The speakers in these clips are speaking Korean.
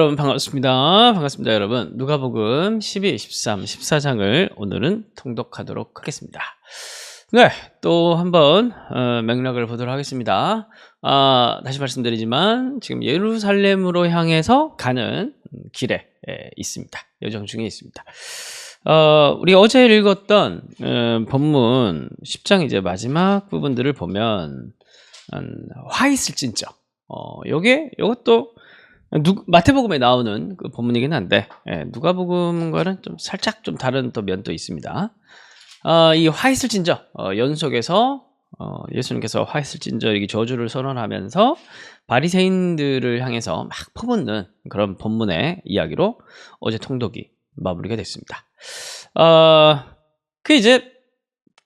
여러분 반갑습니다. 반갑습니다, 여러분. 누가복음 12, 13, 14장을 오늘은 통독하도록 하겠습니다. 네, 또 한번 맥락을 보도록 하겠습니다. 다시 말씀드리지만 지금 예루살렘으로 향해서 가는 길에 있습니다. 여정 중에 있습니다. 우리 어제 읽었던 본문 10장 이제 마지막 부분들을 보면 화 있을 찐저, 요것도 마태복음에 나오는 그 본문이긴 한데 누가복음과는 좀 살짝 좀 다른 또 면도 있습니다. 이 화 있을 찐저, 연속해서 예수님께서 화 있을 찐저 이 저주를 선언하면서 바리새인들을 향해서 막 퍼붓는 그런 본문의 이야기로 어제 통독이 마무리가 됐습니다.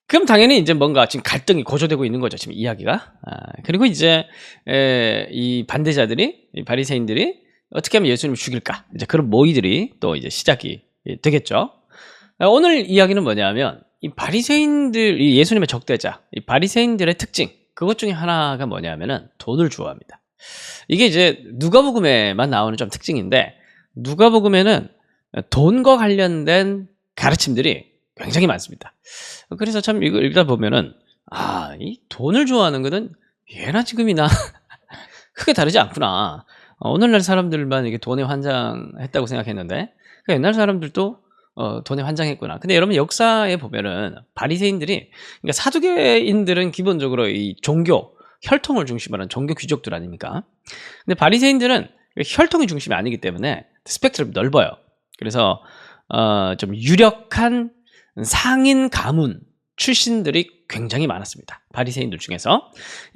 그럼 당연히 이제 뭔가 지금 갈등이 고조되고 있는 거죠, 지금 이야기가. 그리고 이제 이 반대자들이, 이 바리새인들이 어떻게 하면 예수님을 죽일까, 이제 그런 모의들이 또 이제 시작이 되겠죠. 오늘 이야기는 뭐냐면 이 바리새인들, 이 예수님의 적대자, 이 바리새인들의 특징, 그것 중에 하나가 뭐냐면은 돈을 좋아합니다. 이게 이제 누가복음에만 나오는 좀 특징인데, 누가복음에는 돈과 관련된 가르침들이 굉장히 많습니다. 그래서 참 이걸 읽다 보면은 이 돈을 좋아하는 것은 예나 지금이나 크게 다르지 않구나. 오늘날 사람들만 이게 돈에 환장했다고 생각했는데 옛날 사람들도 돈에 환장했구나. 근데 여러분 역사에 보면은 바리새인들이, 그러니까 사두개인들은 기본적으로 이 종교 혈통을 중심으로 하는 종교 귀족들 아닙니까? 근데 바리새인들은 혈통이 중심이 아니기 때문에 스펙트럼이 넓어요. 그래서 좀 유력한 상인 가문 출신들이 굉장히 많았습니다. 바리새인들 중에서.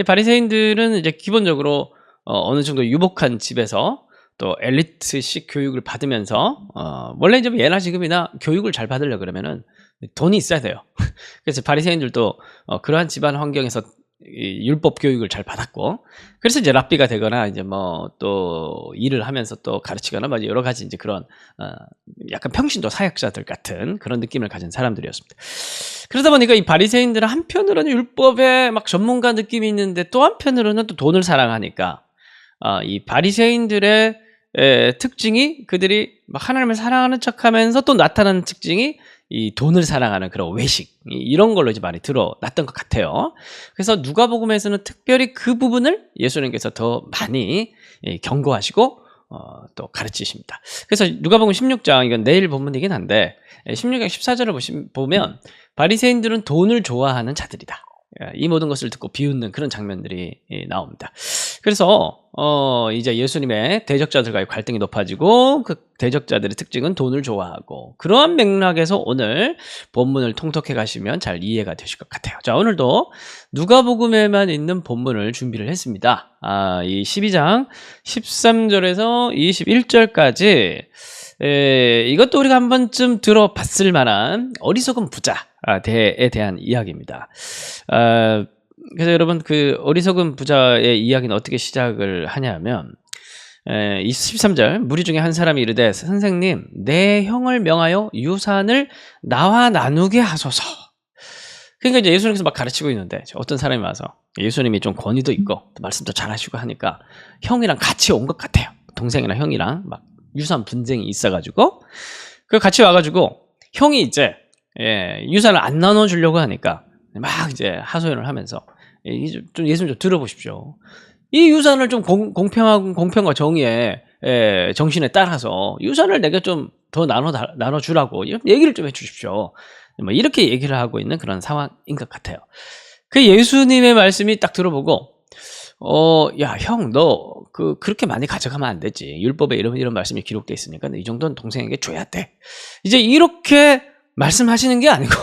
바리새인들은 이제 기본적으로 어느 정도 유복한 집에서 또 엘리트식 교육을 받으면서 원래 이제 예나 지금이나 교육을 잘 받으려 그러면은 돈이 있어야 돼요. 그래서 바리새인들도 그러한 집안 환경에서 이 율법 교육을 잘 받았고, 그래서 이제 랍비가 되거나 이제 뭐 또 일을 하면서 또 가르치거나 뭐 여러 가지 이제 그런 약간 평신도 사역자들 같은 그런 느낌을 가진 사람들이었습니다. 그러다 보니까 이 바리새인들은 한편으로는 율법의 막 전문가 느낌이 있는데 또 한편으로는 또 돈을 사랑하니까 이 바리새인들의 특징이, 그들이 막 하나님을 사랑하는 척하면서 또 나타나는 특징이 이 돈을 사랑하는 그런 외식, 이런 걸로 이제 많이 드러났던 것 같아요. 그래서 누가복음에서는 특별히 그 부분을 예수님께서 더 많이 경고하시고 또 가르치십니다. 그래서 누가복음 16장, 이건 내일 본문이긴 한데 16장 14절을 보면 바리새인들은 돈을 좋아하는 자들이다, 이 모든 것을 듣고 비웃는 그런 장면들이 나옵니다. 그래서 이제 예수님의 대적자들과의 갈등이 높아지고, 그 대적자들의 특징은 돈을 좋아하고, 그러한 맥락에서 오늘 본문을 통독해 가시면 잘 이해가 되실 것 같아요. 자, 오늘도 누가복음에만 있는 본문을 준비를 했습니다. 이 12장 13절에서 21절까지 이것도 우리가 한 번쯤 들어봤을 만한 어리석은 부자에 대한 이야기입니다. 그래서 여러분, 그 어리석은 부자의 이야기는 어떻게 시작을 하냐면 13절, 무리 중에 한 사람이 이르되 선생님, 내 형을 명하여 유산을 나와 나누게 하소서. 그러니까 이제 예수님께서 막 가르치고 있는데 어떤 사람이 와서, 예수님이 좀 권위도 있고 말씀도 잘하시고 하니까 형이랑 같이 온 것 같아요. 동생이랑 형이랑 막 유산 분쟁이 있어가지고, 그 같이 와가지고 형이 이제 유산을 안 나눠주려고 하니까 막 이제 하소연을 하면서, 좀 예수님 좀 들어보십시오. 이 유산을 좀 공평과 정의의 정신에 따라서 유산을 내게 좀 더 나눠주라고 얘기를 좀 해주십시오. 뭐 이렇게 얘기를 하고 있는 그런 상황인 것 같아요. 그 예수님의 말씀이 딱 들어보고, 야, 형, 너 그렇게 많이 가져가면 안 되지. 율법에 이런 말씀이 기록돼 있으니까 이 정도는 동생에게 줘야 돼. 이제 이렇게 말씀하시는 게 아니고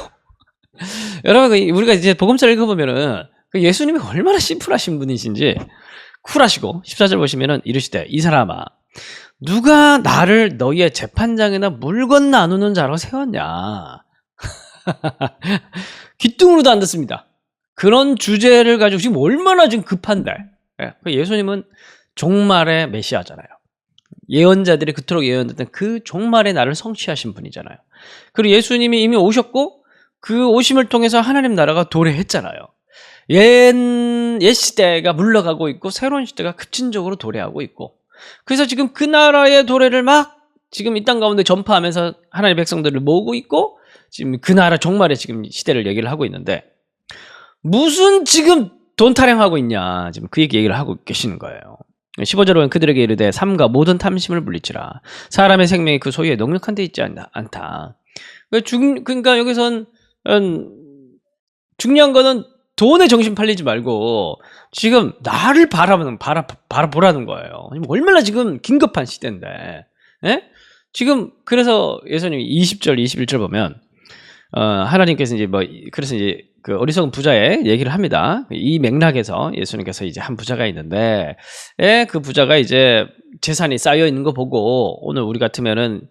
여러분, 우리가 이제 복음서를 읽어보면은 예수님이 얼마나 심플하신 분이신지, 쿨하시고 14절 보시면은 이르시되 이 사람아, 누가 나를 너희의 재판장이나 물건 나누는 자로 세웠냐. 귀뚱으로도 안 듣습니다. 그런 주제를 가지고 지금 얼마나 지금 급한데. 예수님은 종말의 메시아잖아요. 예언자들이 그토록 예언했던 그 종말의 날을 성취하신 분이잖아요. 그리고 예수님이 이미 오셨고 그 오심을 통해서 하나님 나라가 도래했잖아요. 옛 시대가 물러가고 있고 새로운 시대가 급진적으로 도래하고 있고, 그래서 지금 그 나라의 도래를 막 지금 이 땅 가운데 전파하면서 하나님의 백성들을 모으고 있고 지금 그 나라 종말의 지금 시대를 얘기를 하고 있는데 무슨 지금 돈 타령하고 있냐 지금 그 얘기를 하고 계시는 거예요. 15절에 보면 그들에게 이르되 삼가 모든 탐심을 물리치라. 사람의 생명이 그 소유에 넉넉한 데 있지 않다. 그러니까 여기선 중요한 거는 돈에 정신 팔리지 말고 지금 나를 바라보라는 거예요. 얼마나 지금 긴급한 시대인데. 예? 지금 그래서 예수님이 20절, 21절 보면 하나님께서 이제 그래서 이제 그 어리석은 부자의 얘기를 합니다. 이 맥락에서 예수님께서 이제 한 부자가 있는데, 그 부자가 이제 재산이 쌓여 있는 거 보고 오늘 우리 같으면은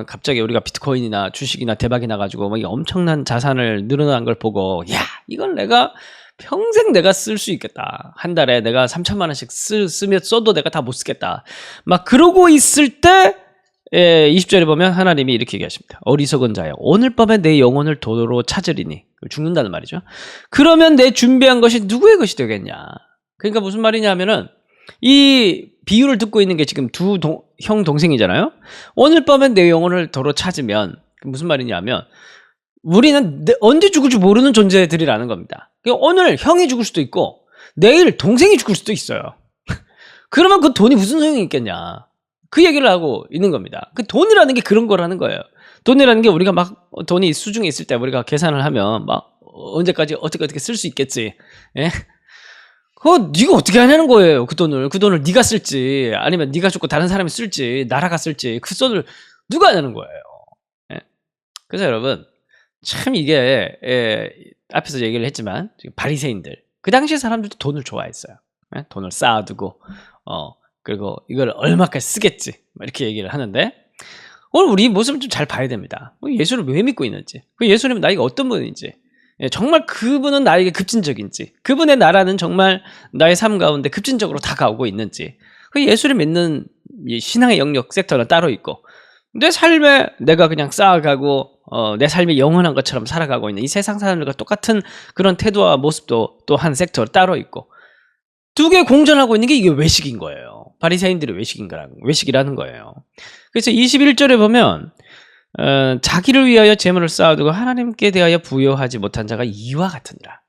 갑자기 우리가 비트코인이나 주식이나 대박이 나가지고 막 엄청난 자산을 늘어난 걸 보고, 야, 이건 내가 평생 내가 쓸 수 있겠다. 한 달에 내가 3천만 원씩 써도 내가 다 못 쓰겠다. 막 그러고 있을 때 20절에 보면 하나님이 이렇게 얘기하십니다. 어리석은 자여, 오늘 밤에 내 영혼을 도로 찾으리니, 죽는다는 말이죠. 그러면 내 준비한 것이 누구의 것이 되겠냐. 그러니까 무슨 말이냐 하면은 이 비유를 듣고 있는 게 지금 두 형 동생이잖아요. 오늘 밤에 내 영혼을 도로 찾으면 무슨 말이냐면 우리는 언제 죽을지 모르는 존재들이라는 겁니다. 그러니까 오늘 형이 죽을 수도 있고 내일 동생이 죽을 수도 있어요. 그러면 그 돈이 무슨 소용이 있겠냐. 그 얘기를 하고 있는 겁니다. 그 돈이라는 게 그런 거라는 거예요. 돈이라는 게 우리가 막 돈이 수중에 있을 때 우리가 계산을 하면 막 언제까지 어떻게 쓸 수 있겠지. 예? 그거 네가 어떻게 하냐는 거예요. 그 돈을 네가 쓸지 아니면 네가 죽고 다른 사람이 쓸지 나라가 쓸지 그 돈을 누가 하냐는 거예요. 예? 그래서 여러분 참 이게 앞에서 얘기를 했지만 바리새인들 그 당시 사람들도 돈을 좋아했어요. 예? 돈을 쌓아두고 그리고 이걸 얼마까지 쓰겠지 이렇게 얘기를 하는데 오늘 우리 모습을 좀 잘 봐야 됩니다. 예수를 왜 믿고 있는지, 예수님은 나에게 어떤 분인지, 정말 그분은 나에게 급진적인지, 그분의 나라는 정말 나의 삶 가운데 급진적으로 다가오고 있는지, 예수를 믿는 신앙의 영역 섹터는 따로 있고 내 삶에 내가 그냥 쌓아가고 내 삶이 영원한 것처럼 살아가고 있는 이 세상 사람들과 똑같은 그런 태도와 모습도 또 한 섹터 따로 있고 두 개 공존하고 있는 게 이게 외식인 거예요. 바리새인들의 외식이라는 거예요. 그래서 21절에 보면 자기를 위하여 재물을 쌓아두고 하나님께 대하여 부여하지 못한 자가 이와 같으니라.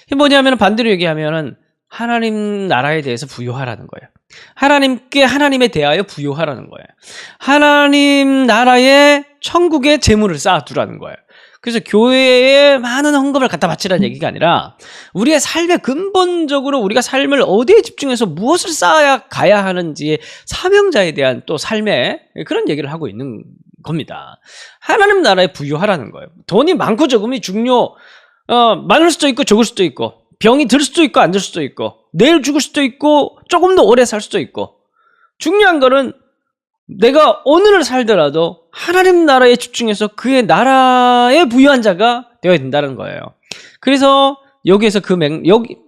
이게 뭐냐면 반대로 얘기하면은 하나님 나라에 대해서 부여하라는 거예요. 하나님에 대하여 부여하라는 거예요. 하나님 나라의 천국에 재물을 쌓아두라는 거예요. 그래서 교회에 많은 헌금을 갖다 바치라는 얘기가 아니라 우리의 삶에 근본적으로 우리가 삶을 어디에 집중해서 무엇을 쌓아야 가야 하는지의 사명자에 대한 또 삶의 그런 얘기를 하고 있는 겁니다. 하나님 나라에 부여하라는 거예요. 돈이 많고 적음이 많을 수도 있고 적을 수도 있고 병이 들 수도 있고 안 들 수도 있고 내일 죽을 수도 있고 조금 더 오래 살 수도 있고 중요한 거는 내가 오늘을 살더라도 하나님 나라에 집중해서 그의 나라에 부유한 자가 되어야 된다는 거예요. 그래서 여기에서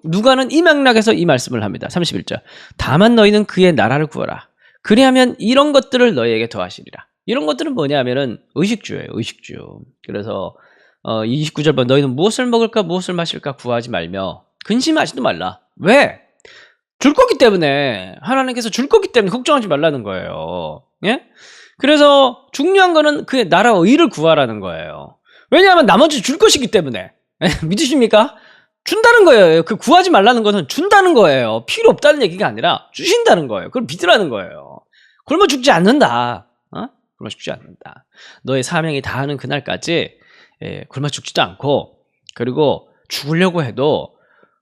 누가는 이 맥락에서 이 말씀을 합니다. 31절. 다만 너희는 그의 나라를 구하라. 그리하면 이런 것들을 너희에게 더하시리라. 이런 것들은 뭐냐면은 의식주예요. 의식주. 그래서 29절 보면 너희는 무엇을 먹을까 무엇을 마실까 구하지 말며 근심하지도 말라. 왜? 줄 거기 때문에 하나님께서 줄 거기 때문에 걱정하지 말라는 거예요. 예? 그래서 중요한 거는 그의 나라와 의를 구하라는 거예요. 왜냐하면 나머지 줄 것이기 때문에. 믿으십니까? 준다는 거예요. 그 구하지 말라는 것은 준다는 거예요. 필요 없다는 얘기가 아니라 주신다는 거예요. 그걸 믿으라는 거예요. 굶어 죽지 않는다. 굶어 죽지 않는다. 너의 사명이 다하는 그날까지 굶어 죽지도 않고 그리고 죽으려고 해도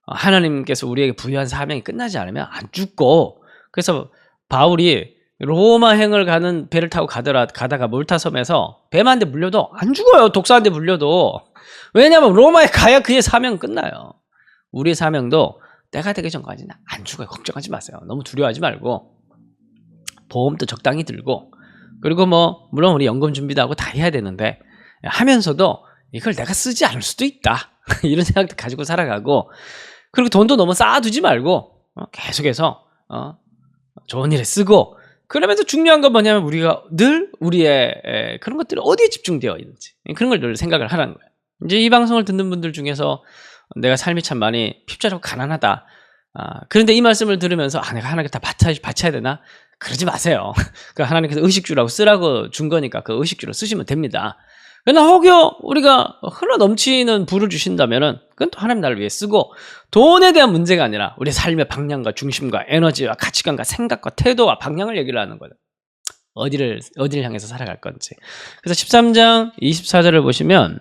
하나님께서 우리에게 부여한 사명이 끝나지 않으면 안 죽고 그래서 바울이 로마행을 가는 배를 타고 가다가 몰타 섬에서 뱀한테 물려도 안 죽어요. 독사한테 물려도. 왜냐하면 로마에 가야 그의 사명은 끝나요. 우리의 사명도 때가 되기 전까지는 안 죽어요. 걱정하지 마세요. 너무 두려워하지 말고 보험도 적당히 들고 그리고 물론 우리 연금 준비도 하고 다 해야 되는데 하면서도 이걸 내가 쓰지 않을 수도 있다. 이런 생각도 가지고 살아가고 그리고 돈도 너무 쌓아두지 말고 계속해서 좋은 일에 쓰고 그러면서 중요한 건 뭐냐면 우리가 늘 우리의 그런 것들이 어디에 집중되어 있는지 그런 걸 늘 생각을 하라는 거예요. 이제 이 방송을 듣는 분들 중에서 내가 삶이 참 많이 핍절하고 가난하다. 그런데 이 말씀을 들으면서 내가 하나님께 다 바쳐야 되나? 그러지 마세요. 그 하나님께서 의식주라고 쓰라고 준 거니까 그 의식주로 쓰시면 됩니다. 그러나 혹여 우리가 흘러 넘치는 부를 주신다면은 그건 또 하나님 나를 위해 쓰고, 돈에 대한 문제가 아니라 우리 삶의 방향과 중심과 에너지와 가치관과 생각과 태도와 방향을 얘기를 하는 거예요. 어디를 향해서 살아갈 건지. 그래서 13장 24절을 보시면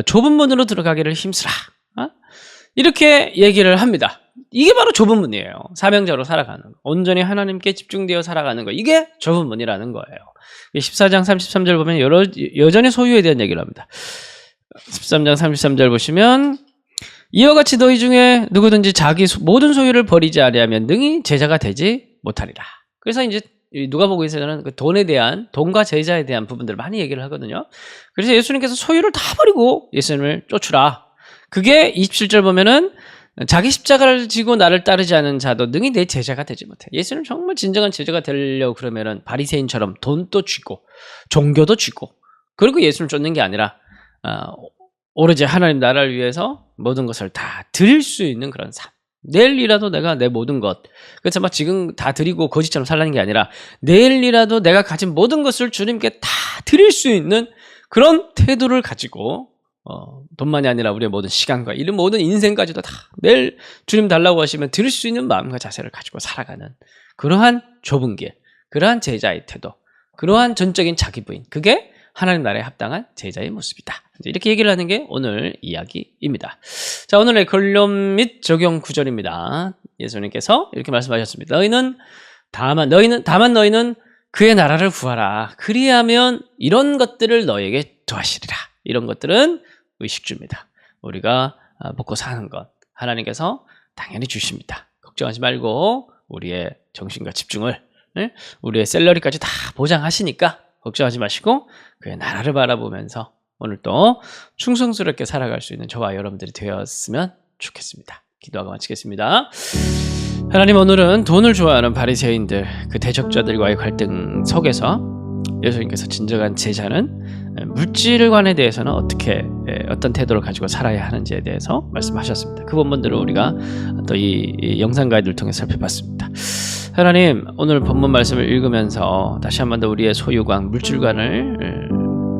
좁은 문으로 들어가기를 힘쓰라, 이렇게 얘기를 합니다. 이게 바로 좁은 문이에요. 사명자로 살아가는 거. 온전히 하나님께 집중되어 살아가는 거. 이게 좁은 문이라는 거예요. 14장 33절 보면 여전히 소유에 대한 얘기를 합니다. 13장 33절 보시면 이와 같이 너희 중에 누구든지 자기 모든 소유를 버리지 아니하면 능히 제자가 되지 못하리라. 그래서 이제 누가복음에서는 그 돈과 제자에 대한 부분들을 많이 얘기를 하거든요. 그래서 예수님께서 소유를 다 버리고 예수님을 쫓으라. 그게 27절 보면은 자기 십자가를 지고 나를 따르지 않은 자도 능히 내 제자가 되지 못해. 예수님 정말 진정한 제자가 되려고 그러면은 바리새인처럼 돈도 쥐고 종교도 쥐고, 그리고 예수를 쫓는 게 아니라 오로지 하나님 나라를 위해서 모든 것을 다 드릴 수 있는 그런 삶. 내일이라도 내가 내 모든 것, 그래서 막 지금 다 드리고 거지처럼 살라는 게 아니라 내일이라도 내가 가진 모든 것을 주님께 다 드릴 수 있는 그런 태도를 가지고, 돈만이 아니라 우리의 모든 시간과 이런 모든 인생까지도 다 내일 주님 달라고 하시면 드릴 수 있는 마음과 자세를 가지고 살아가는 그러한 좁은 길, 그러한 제자의 태도, 그러한 전적인 자기 부인, 그게 하나님 나라에 합당한 제자의 모습이다. 이렇게 얘기를 하는 게 오늘 이야기입니다. 자, 오늘의 결론 및 적용 구절입니다. 예수님께서 이렇게 말씀하셨습니다. 다만 너희는 그의 나라를 구하라. 그리하면 이런 것들을 너에게 더하시리라. 이런 것들은 의식주입니다. 우리가 먹고 사는 것 하나님께서 당연히 주십니다. 걱정하지 말고 우리의 정신과 집중을, 우리의 샐러리까지 다 보장하시니까 걱정하지 마시고 그의 나라를 바라보면서 오늘 또 충성스럽게 살아갈 수 있는 저와 여러분들이 되었으면 좋겠습니다. 기도하고 마치겠습니다. 하나님, 오늘은 돈을 좋아하는 바리새인들, 그 대적자들과의 갈등 속에서 예수님께서 진정한 제자는 물질관에 대해서는 어떤 태도를 가지고 살아야 하는지에 대해서 말씀하셨습니다. 그 본문들을 우리가 또 이 영상 가이드를 통해 살펴봤습니다. 하나님, 오늘 본문 말씀을 읽으면서 다시 한 번 더 우리의 소유관, 물질관을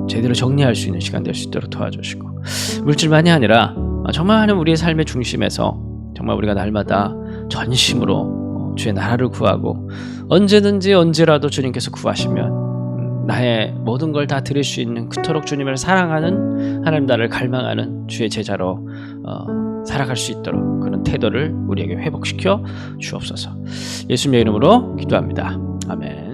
제대로 정리할 수 있는 시간 될 수 있도록 도와주시고, 물질만이 아니라 정말 하나님 우리의 삶의 중심에서 정말 우리가 날마다 전심으로 주의 나라를 구하고 언제든지 언제라도 주님께서 구하시면 나의 모든 걸 다 드릴 수 있는, 그토록 주님을 사랑하는, 하나님 나라를 갈망하는 주의 제자로 살아갈 수 있도록 그런 태도를 우리에게 회복시켜 주옵소서. 예수님의 이름으로 기도합니다. 아멘.